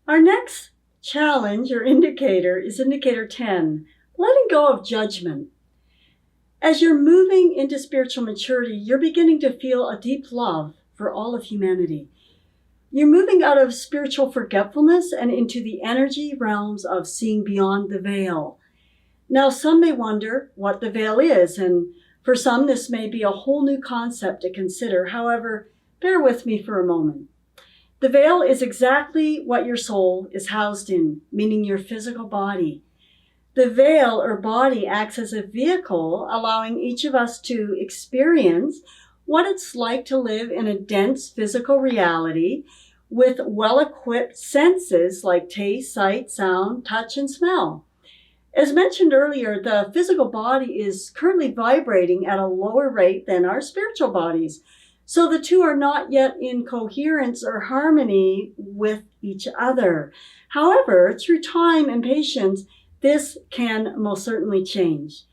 Our next challenge or indicator is indicator 10, letting go of judgment. As you're moving into spiritual maturity, you're beginning to feel a deep love for all of humanity. You're moving out of spiritual forgetfulness and into the energy realms of seeing beyond the veil. Now, some may wonder what the veil is, and for some, this may be a whole new concept to consider. However, bear with me for a moment. The veil is exactly what your soul is housed in, meaning your physical body. The veil or body acts as a vehicle, allowing each of us to experience what it's like to live in a dense physical reality with well-equipped senses like taste, sight, sound, touch, and smell. As mentioned earlier, the physical body is currently vibrating at a lower rate than our spiritual bodies. So the two are not yet in coherence or harmony with each other. However, through time and patience, this can most certainly change.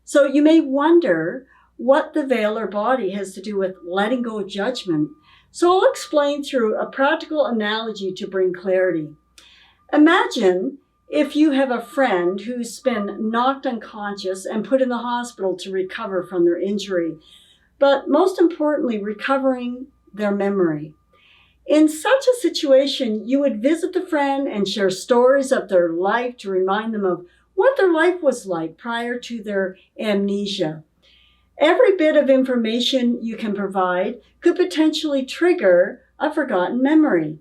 So you may wonder what the veil or body has to do with letting go of judgment. So I'll explain through a practical analogy to bring clarity. Imagine if you have a friend who's been knocked unconscious and put in the hospital to recover from their injury, but most importantly, recovering their memory. In such a situation, you would visit the friend and share stories of their life to remind them of what their life was like prior to their amnesia. Every bit of information you can provide could potentially trigger a forgotten memory.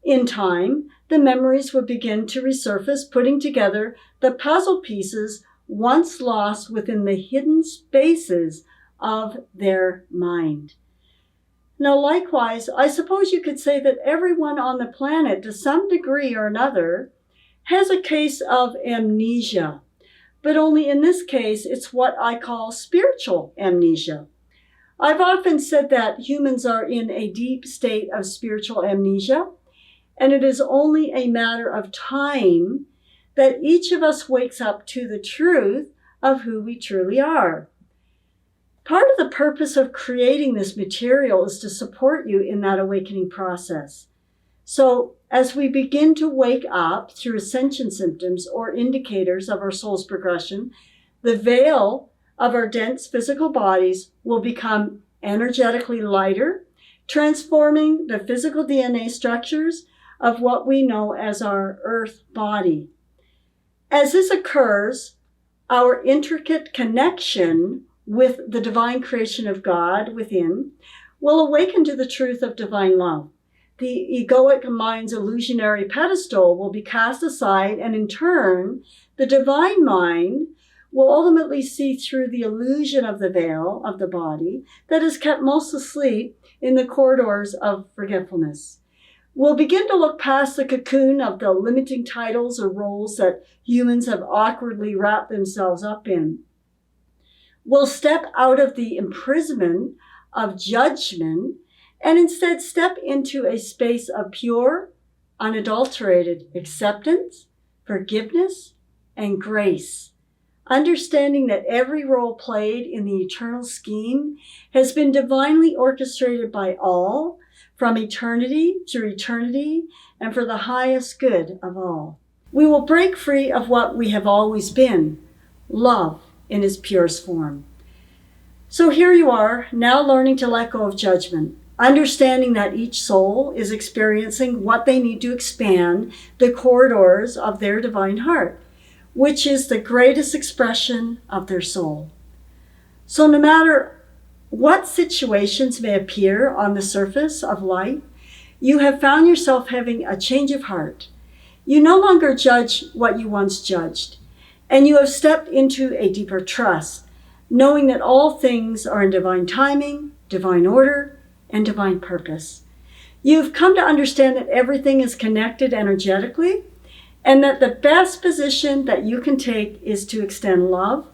In time, the memories would begin to resurface, putting together the puzzle pieces once lost within the hidden spaces of their mind. Now, likewise, I suppose you could say that everyone on the planet, to some degree or another, has a case of amnesia. But only in this case, it's what I call spiritual amnesia. I've often said that humans are in a deep state of spiritual amnesia, and it is only a matter of time that each of us wakes up to the truth of who we truly are. Part of the purpose of creating this material is to support you in that awakening process. So as we begin to wake up through ascension symptoms or indicators of our soul's progression, the veil of our dense physical bodies will become energetically lighter, transforming the physical DNA structures of what we know as our earth body. As this occurs, our intricate connection with the divine creation of God within will awaken to the truth of divine love. The egoic mind's illusionary pedestal will be cast aside, and in turn, the divine mind will ultimately see through the illusion of the veil of the body that is kept most asleep in the corridors of forgetfulness. We'll begin to look past the cocoon of the limiting titles or roles that humans have awkwardly wrapped themselves up in. We'll step out of the imprisonment of judgment and instead step into a space of pure, unadulterated acceptance, forgiveness, and grace, understanding that every role played in the eternal scheme has been divinely orchestrated by all, from eternity through eternity, and for the highest good of all. We will break free of what we have always been, love in its purest form. So here you are, now learning to let go of judgment, understanding that each soul is experiencing what they need to expand the corridors of their divine heart, which is the greatest expression of their soul. So no matter what situations may appear on the surface of life, you have found yourself having a change of heart. You no longer judge what you once judged, and you have stepped into a deeper trust, knowing that all things are in divine timing, divine order, and divine purpose. You've come to understand that everything is connected energetically, and that the best position that you can take is to extend love,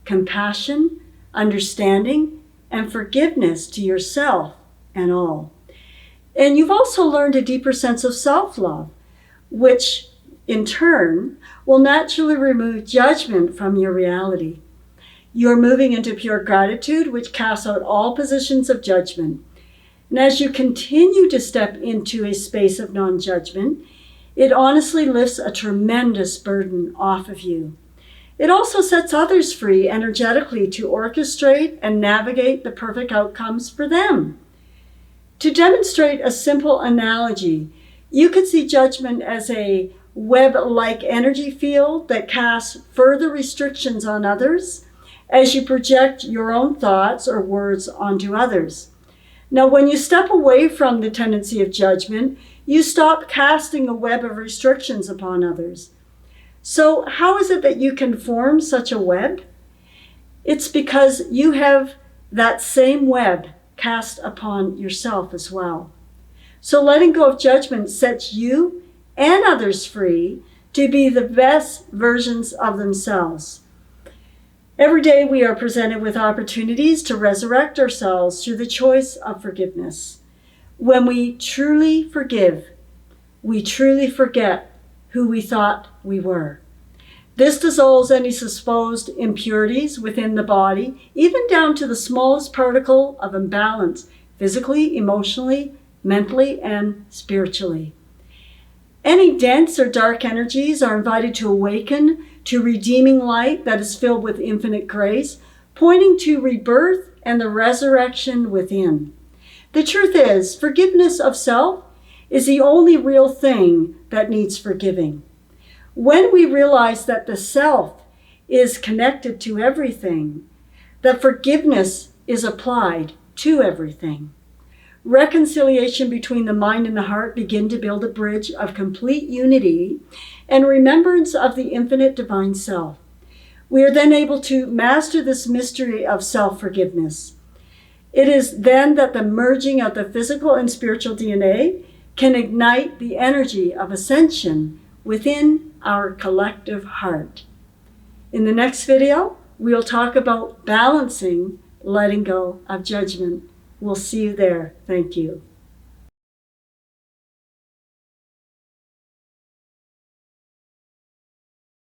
compassion, understanding, and forgiveness to yourself and all. And you've also learned a deeper sense of self-love, which in turn will naturally remove judgment from your reality. You're moving into pure gratitude, which casts out all positions of judgment. And as you continue to step into a space of non-judgment, It honestly lifts a tremendous burden off of you. It also sets others free energetically to orchestrate and navigate the perfect outcomes for them. To demonstrate a simple analogy, you could see judgment as a web-like energy field that casts further restrictions on others as you project your own thoughts or words onto others. Now, when you step away from the tendency of judgment, you stop casting a web of restrictions upon others. So how is it that you can form such a web? It's because you have that same web cast upon yourself as well. So letting go of judgment sets you and others free to be the best versions of themselves. Every day we are presented with opportunities to resurrect ourselves through the choice of forgiveness. When we truly forgive, we truly forget who we thought we were. This dissolves any supposed impurities within the body, even down to the smallest particle of imbalance, physically, emotionally, mentally, and spiritually. Any dense or dark energies are invited to awaken to redeeming light that is filled with infinite grace, pointing to rebirth and the resurrection within. The truth is, forgiveness of self is the only real thing that needs forgiving. When we realize that the self is connected to everything, that forgiveness is applied to everything. Reconciliation between the mind and the heart begin to build a bridge of complete unity and remembrance of the infinite divine self. We are then able to master this mystery of self-forgiveness. It is then that the merging of the physical and spiritual DNA can ignite the energy of ascension within our collective heart. In the next video, we'll talk about balancing letting go of judgment. We'll see you there. Thank you.